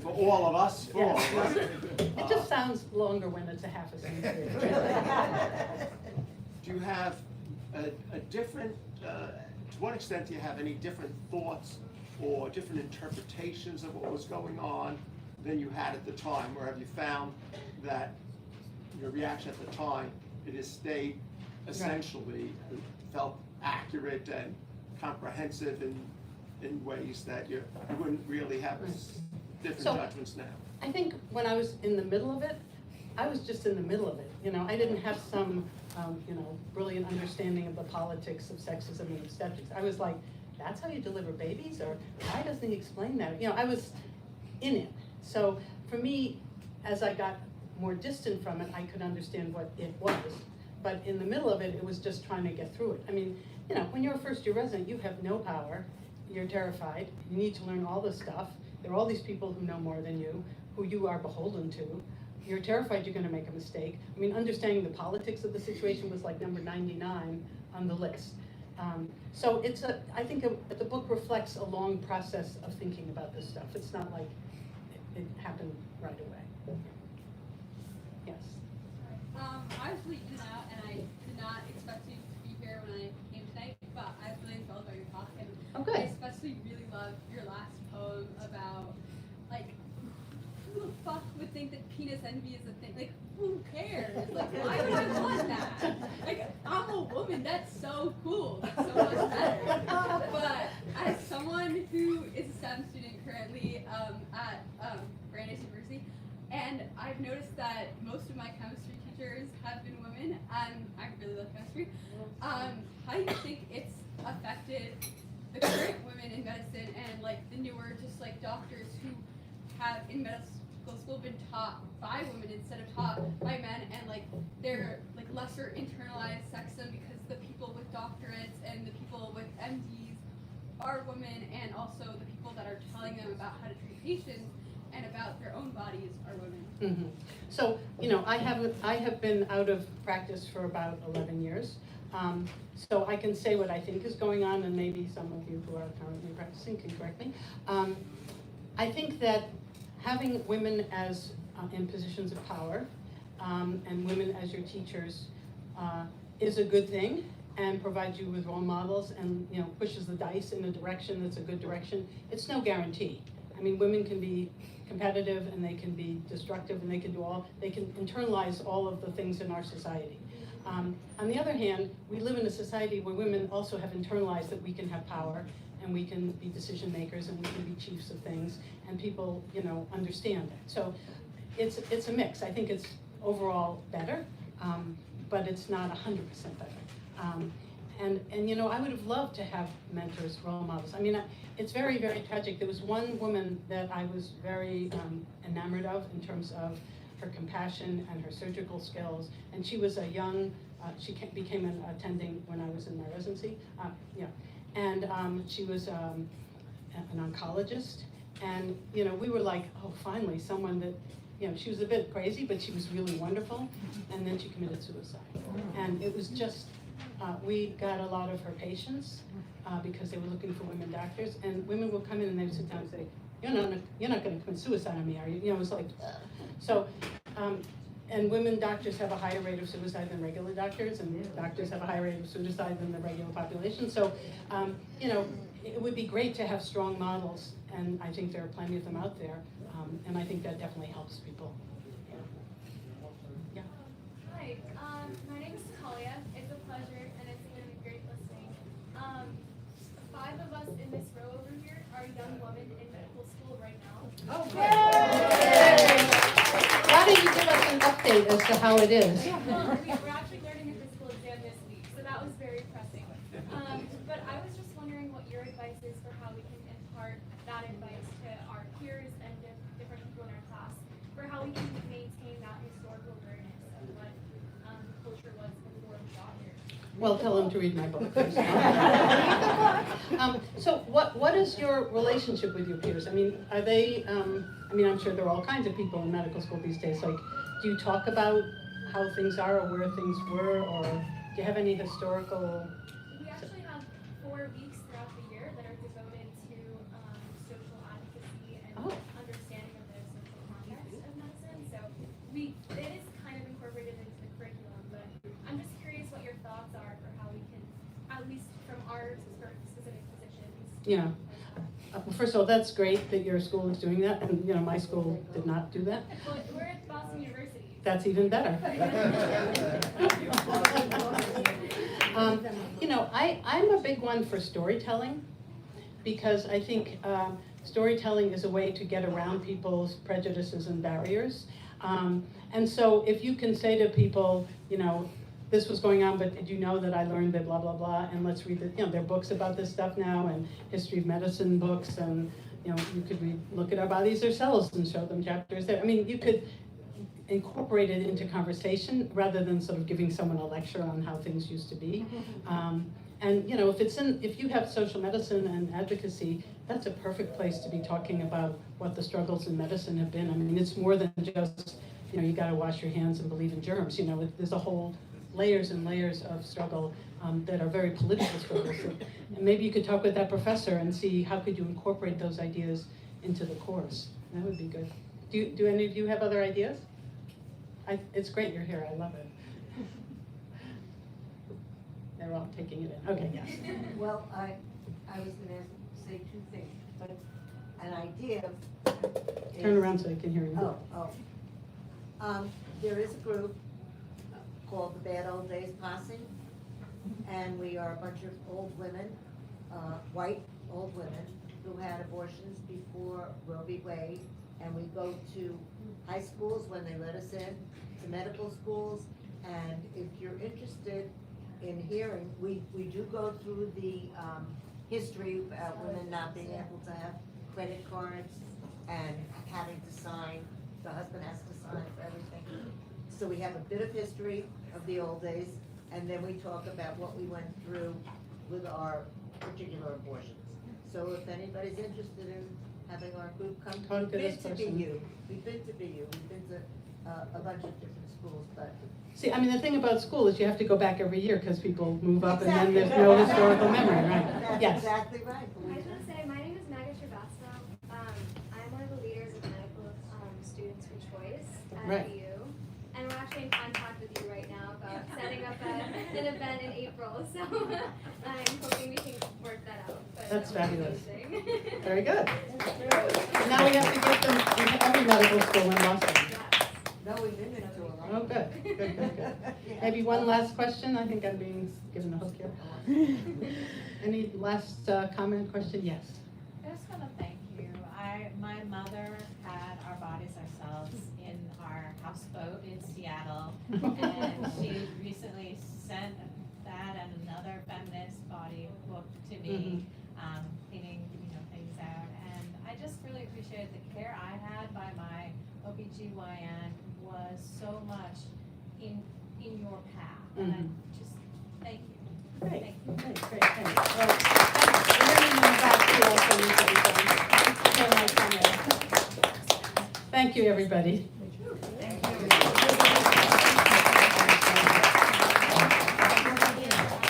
for all of us, It just sounds longer when it's a half a century. do you have a different, to what extent do you have any different thoughts or different interpretations of what was going on than you had at the time? Or have you found that your reaction at the time, it has stayed essentially, felt accurate and comprehensive in ways that you wouldn't really have different judgments now? I think when I was in the middle of it, I was just in the middle of it. I didn't have some, brilliant understanding of the politics of sexism and obstetrics. I was like, that's how you deliver babies? Or why doesn't he explain that? I was in it. So for me, as I got more distant from it, I could understand what it was. But in the middle of it, it was just trying to get through it. When you're a first-year resident, you have no power. You're terrified. You need to learn all this stuff. There are all these people who know more than you, who you are beholden to. You're terrified you're going to make a mistake. Understanding the politics of the situation was like number 99 on the list. So I think the book reflects a long process of thinking about this stuff. It's not like it happened right away. Yes. I was really in and out, and I did not expect to be here when I came tonight, but I really enthralled by your talk, and good. I especially really loved your last poem about, who the fuck would think that penis envy is a thing? Who cares? Why would I want that? I'm a woman, that's so cool, that's so much better. But as someone who is a STEM student currently at Brandeis University, and I've noticed that most of my chemistry teachers have been women, and I really love chemistry. How do you think it's affected the current women in medicine and the newer doctors who have in medical school been taught by women instead of taught by men, and they're lesser internalized sexism because the people with doctorates and the people with MDs are women, and also the people that are telling them about how to treat patients and about their own bodies are women. Mm-hmm. So, I have been out of practice for about 11 years. So I can say what I think is going on, and maybe some of you who are currently practicing can correct me. I think that having women as in positions of power, and women as your teachers, is a good thing and provides you with role models and, you know, pushes the dice in a direction that's a good direction. It's no guarantee. I mean, women can be competitive and they can be destructive and they can internalize all of the things in our society. On the other hand, we live in a society where women also have internalized that we can have power and we can be decision makers and we can be chiefs of things, and people, you know, understand that. So it's a mix. I think it's overall better, but it's not 100% better. And you know, I would have loved to have mentors, role models. I mean, it's very, very tragic. There was one woman that I was very enamored of in terms of her compassion and her surgical skills. And she was a young, she became an attending when I was in my residency. And she was an oncologist. And you know, we were like, oh, finally, someone that, you know, she was a bit crazy, but she was really wonderful. And then she committed suicide. And it was just, we got a lot of her patients because they were looking for women doctors, and women would come in and they would sit down and say, you're not going to commit suicide on me, are you? You know, it was like, so, and women doctors have a higher rate of suicide than regular doctors, and doctors have a higher rate of suicide than the regular population. So, you know, it would be great to have strong models, and I think there are plenty of them out there, and I think that definitely helps people. Yeah. Hi, my name is Talia. It's a pleasure, and it's been great listening. 5 of us in this row over here are young women in medical school right now. Oh, why don't you give us an update as to how it is? Well, we're actually learning a physical exam this week, so that was very pressing. But I was just wondering what your advice is for how we can impart that advice to our peers and different people in our class, for how we can maintain that historical awareness of what culture was before we got here. Well, tell them to read my book first. So what is your relationship with your peers? I mean, are they, I mean, I'm sure there are all kinds of people in medical school these days. Like, do you talk about how things are or where things were, or do you have any historical? We actually have 4 weeks throughout the year that are devoted to social advocacy and understanding of the social context of medicine. So it is kind of incorporated into the curriculum, but I'm just curious what your thoughts are for how we can, at least from our specific positions. Yeah. Well, first of all, that's great that your school is doing that, and you know, my school did not do that. Well, we're at Boston University. That's even better. You know, I'm a big one for storytelling, because I think storytelling is a way to get around people's prejudices and barriers. And so if you can say to people, you know, this was going on, but did you know that I learned that blah, blah, blah, and let's read the, you know, there are books about this stuff now, and history of medicine books, and, you know, you could look at our bodies ourselves and show them chapters there. I mean, you could incorporate it into conversation rather than sort of giving someone a lecture on how things used to be. And, you know, if you have social medicine and advocacy, that's a perfect place to be talking about what the struggles in medicine have been. I mean, it's more than just, you know, you gotta wash your hands and believe in germs. You know, there's a whole layers and layers of struggle that are very political struggles. And maybe you could talk with that professor and see how could you incorporate those ideas into the course. That would be good. Do any of you have other ideas? It's great you're here, I love it. They're all taking it in. Okay, yes. Well, I was gonna say 2 things, but an idea is. Turn around so I can hear you. There is a group called the Bad Old Days Posse, and we are a bunch of old women, white old women, who had abortions before Roe v. Wade, and we go to high schools when they let us in, to medical schools, and if you're interested in hearing, we do go through the history of women not being able to have credit cards and having to sign, the husband has to sign for everything. So we have a bit of history of the old days, and then we talk about what we went through with our particular abortions. So if anybody's interested in having our group come, Talk to we've this been to person. BU, we've been to BU, we've been to a bunch of different schools, but. See, I mean, the thing about school is you have to go back every year because people move up and then Exactly. there's no historical memory, right? That's Yes. exactly right. I was gonna say, my name is Maggie Travasto. I'm one of the leaders of Medical Students for Choice. Right. FEU. And we're actually in contact with you right now about setting up an event in April. So I'm hoping we can work that out. But That's fabulous. amazing. Very good. And now we have to get them into every medical school in Boston. Yes. No, we've been there too long. Oh, good. Yeah. Maybe one last question, I think I'm being given a hook here. Any last comment, question? Yes. I just want to thank you. My mother had our bodies ourselves in our houseboat in Seattle, and she recently sent that and another feminist body book to me, cleaning things out. And I just really appreciated the care I had by my OBGYN was so much in your path. And I just thank you. Great. Thank you. Great, thanks. Well, thanks. We're gonna move back to also everybody. Thank you, everybody.